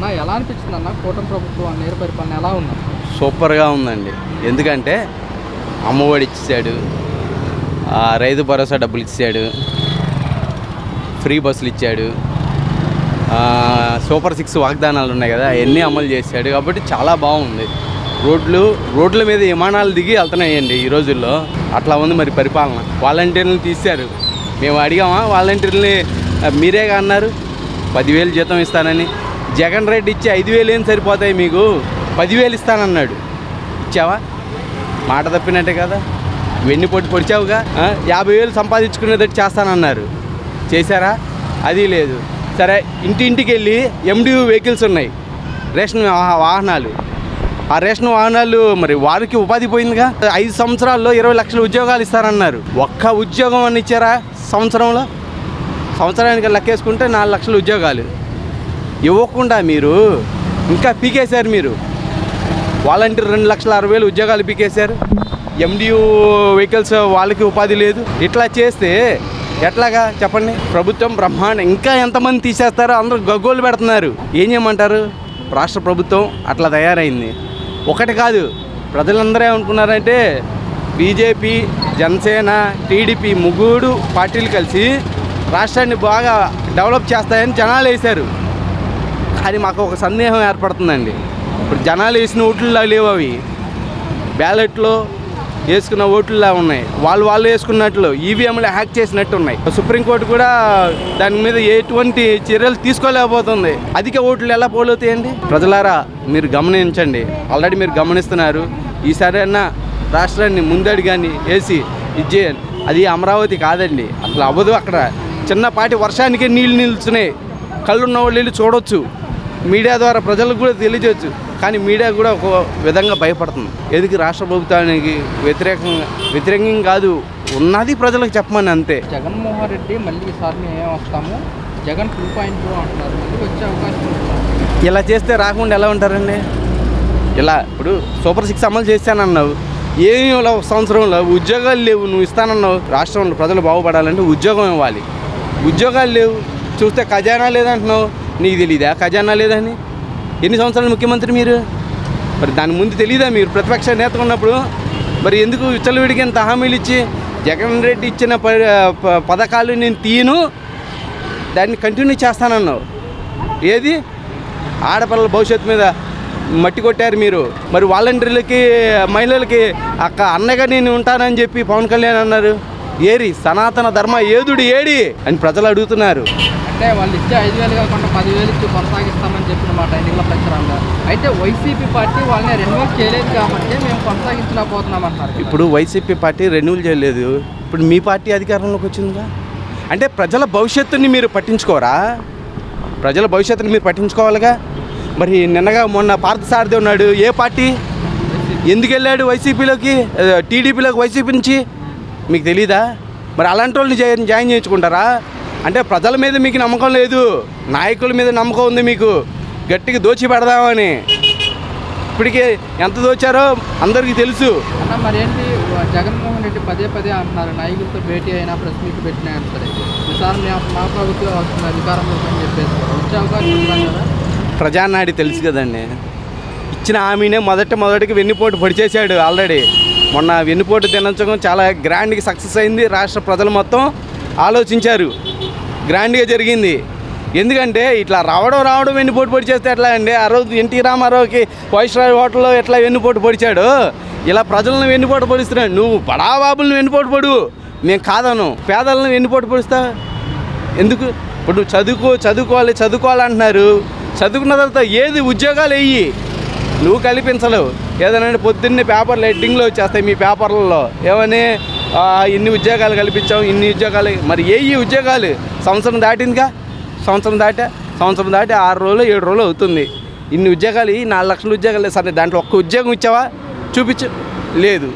ఎలా అనిపించింది అన్న కూటమి ప్రభుత్వం నేరు పరిపాలన ఎలా ఉంది? సూపర్గా ఉందండి. ఎందుకంటే అమ్మఒడి ఇచ్చాడు, రైతు భరోసా డబ్బులు ఇచ్చాడు, ఫ్రీ బస్సులు ఇచ్చాడు, సూపర్ 6 వాగ్దానాలు ఉన్నాయి కదా, అవన్నీ అమలు చేశాడు. కాబట్టి చాలా బాగుంది. రోడ్ల మీద విమానాలు దిగి వెళ్తున్నాయండి ఈ రోజుల్లో. అట్లా ఉంది మరి పరిపాలన. వాలంటీర్లను తీశారు. మేము అడిగామా వాలంటీర్ని? మీరే అన్నారు 10,000 జీతం ఇస్తానని. జగన్ రెడ్డి ఇచ్చి 5,000 ఏం సరిపోతాయి మీకు, 10,000 ఇస్తానన్నాడు. ఇచ్చావా? మాట తప్పినట్టే కదా. వెన్నుపోటు పొడిచావుగా. 50,000 సంపాదించుకునేటట్టు చేస్తానన్నారు. చేశారా? అది లేదు. సరే, ఇంటింటికి వెళ్ళి MDU వెహికల్స్ ఉన్నాయి, రేషన్ వాహనాలు. ఆ రేషన్ వాహనాలు మరి వారికి ఉపాధి పోయిందిగా. 5 సంవత్సరాల్లో 20 లక్షల ఉద్యోగాలు ఇస్తారన్నారు. ఒక్క ఉద్యోగం అని ఇచ్చారా సంవత్సరంలో? సంవత్సరానికి లెక్కేసుకుంటే 4 లక్షల ఉద్యోగాలు ఇవ్వకుండా మీరు ఇంకా పీకేశారు. మీరు వాలంటీర్ 2,60,000 ఉద్యోగాలు పీకేశారు. MDU వెహికల్స్ వాళ్ళకి ఉపాధి లేదు. ఇట్లా చేస్తే ఎట్లాగా చెప్పండి? ప్రభుత్వం బ్రహ్మాండం. ఇంకా ఎంతమంది తీసేస్తారో అందరూ గగ్గోలు పెడుతున్నారు. ఏం చేయమంటారు? రాష్ట్ర ప్రభుత్వం అట్లా తయారైంది. ఒకటి కాదు, ప్రజలందరూ ఏమనుకున్నారంటే బీజేపీ, జనసేన, టీడీపీ 3 పార్టీలు కలిసి రాష్ట్రాన్ని బాగా డెవలప్ చేస్తాయని జనాలు వేశారు. కానీ మాకు ఒక సందేహం ఏర్పడుతుందండి. ఇప్పుడు జనాలు వేసిన ఓట్లులా లేవు, అవి బ్యాలెట్లో వేసుకున్న ఓట్లులా ఉన్నాయి. వాళ్ళు వేసుకున్నట్లు ఈవీఎంలు హ్యాక్ చేసినట్టు ఉన్నాయి. సుప్రీంకోర్టు కూడా దాని మీద ఎటువంటి చర్యలు తీసుకోలేకపోతుంది. అధిక ఓట్లు ఎలా పోలవుతాయండి? ప్రజలారా మీరు గమనించండి. ఆల్రెడీ మీరు గమనిస్తున్నారు. ఈసారి అన్న రాష్ట్రాన్ని ముందడిగాని వేసి ఇచ్చేయాలి. అది అమరావతి కాదండి, అసలు అవ్వదు. అక్కడ చిన్నపాటి వర్షానికే నీళ్ళు నిలుచున్నాయి. కళ్ళున్న వాళ్ళు వెళ్ళి చూడవచ్చు. మీడియా ద్వారా ప్రజలకు కూడా తెలియజేయచ్చు. కానీ మీడియా కూడా ఒక విధంగా భయపడుతుంది. ఎందుకు? రాష్ట్ర ప్రభుత్వానికి వ్యతిరేకంగా కాదు, ఉన్నది ప్రజలకు చెప్పమని అంతే. జగన్మోహన్ రెడ్డి మళ్ళీ ఈసారి మేము వస్తాము, జగన్ 2.0 అంటున్నారు. మళ్ళీ వచ్చే అవకాశం ఉంది. ఇలా చేస్తే రాకుండా ఎలా ఉంటారండి? ఇలా ఇప్పుడు సూపర్ 6 అమలు చేశానన్నావు. ఏమీ సంవత్సరంలో ఉద్యోగాలు లేవు. నువ్వు ఇస్తానన్నావు. రాష్ట్రంలో ప్రజలు బాగుపడాలంటే ఉద్యోగం ఇవ్వాలి. ఉద్యోగాలు లేవు. చూస్తే ఖజానా లేదంటున్నావు. నీకు తెలీదా ఖజానా లేదని? ఎన్ని సంవత్సరాలు ముఖ్యమంత్రి మీరు? మరి దాని ముందు తెలీదా? మీరు ప్రతిపక్ష నేత ఉన్నప్పుడు మరి ఎందుకు విచ్చలవిడికి ఇంత హామీలు ఇచ్చి జగన్ రెడ్డి ఇచ్చిన పథకాలు నేను తీయను, దాన్ని కంటిన్యూ చేస్తానన్నావు. ఏది? ఆడపిల్లల భవిష్యత్తు మీద మట్టి కొట్టారు మీరు. మరి వాలంటీర్లకి, మహిళలకి అన్నగా నేను ఉంటానని చెప్పి పవన్ కళ్యాణ్ అన్నారు. ఏరి సనాతన ధర్మ ఏదుడు ఏడి అని ప్రజలు అడుగుతున్నారు. అంటే వాళ్ళు ఇచ్చే 5,000 కాకుండా 10,000 ఇచ్చి కొనసాగిస్తామని చెప్పిన మాట ఎన్నికల ప్రచారంగా. అయితే వైసీపీ పార్టీ వాళ్ళని రెన్యూవల్ చేయలేదు కాబట్టి మేము కొనసాగించలేకపోతున్నామంటున్నారు. ఇప్పుడు వైసీపీ పార్టీ రెన్యూవల్ చేయలేదు. ఇప్పుడు మీ పార్టీ అధికారంలోకి వచ్చిందిగా. అంటే ప్రజల భవిష్యత్తుని మీరు పట్టించుకోరా? ప్రజల భవిష్యత్తుని మీరు పట్టించుకోవాలిగా. మరి నిన్నగా మొన్న పార్థసారథి ఉన్నాడు. ఏ పార్టీ? ఎందుకు వెళ్ళాడు వైసీపీలోకి? టీడీపీలోకి వైసీపీ నుంచి మీకు తెలీదా? మరి అలాంటి వాళ్ళని జాయిన్ చేయించుకుంటారా? అంటే ప్రజల మీద మీకు నమ్మకం లేదు, నాయకుల మీద నమ్మకం ఉంది మీకు. గట్టిగా దోచి పెడదామని. ఇప్పటికే ఎంత దోచారో అందరికీ తెలుసు. అన్న మరేంటి జగన్మోహన్ రెడ్డి పదే అంటున్నారు, నాయకులతో భేటీ అయినా ప్రెస్ మీట్ పెట్టినా సరే ఈసారి మా ప్రభుత్వం వస్తుంది అధికారంలోకి అని చెప్పేసి వచ్చే అవకాశం ఉందా కదా? ప్రజానాడి తెలుసు కదండి. ఇచ్చిన హామీనే మొదటికి వెన్నుపోటు పొడిచేశాడు ఆల్రెడీ. మొన్న వెన్నుపోటు దినోత్సవం చాలా గ్రాండ్గా సక్సెస్ అయింది. రాష్ట్ర ప్రజలు మొత్తం ఆలోచించారు. గ్రాండ్గా జరిగింది. ఎందుకంటే ఇట్లా రావడం వెన్నుపోటు పొడిచేస్తే ఎట్లా అండి? ఆ రోజు ఎన్టీ రామారావుకి వైస్రాయ్ హోటల్లో ఎట్లా వెన్నుపోటు పొడిచాడు, ఇలా ప్రజలను వెన్నుపోటు పొడిస్తున్నాడు. నువ్వు బడాబాబులను వెన్నుపోటు పొడు, మేము కాదను. పేదలను వెన్నుపోటు పొడుస్తా ఎందుకు? ఇప్పుడు నువ్వు చదువుకోవాలంటున్నారు. చదువుకున్న తర్వాత ఏది ఉద్యోగాలు వెయ్యి, నువ్వు కల్పించలేవు. ఏదైనా పొద్దున్నే పేపర్లు హెడ్డింగ్లో వచ్చేస్తాయి మీ పేపర్లలో. ఏమని ఇన్ని ఉద్యోగాలు కల్పించాం, ఇన్ని ఉద్యోగాలు. మరి ఈ ఉద్యోగాలు సంవత్సరం దాటిందిగా. సంవత్సరం దాటి 6 రోజులు 7 రోజులు అవుతుంది. ఇన్ని ఉద్యోగాలు, 4 లక్షల ఉద్యోగాలు. సరే, దాంట్లో ఒక్క ఉద్యోగం ఇచ్చావా? చూపించు. లేదు.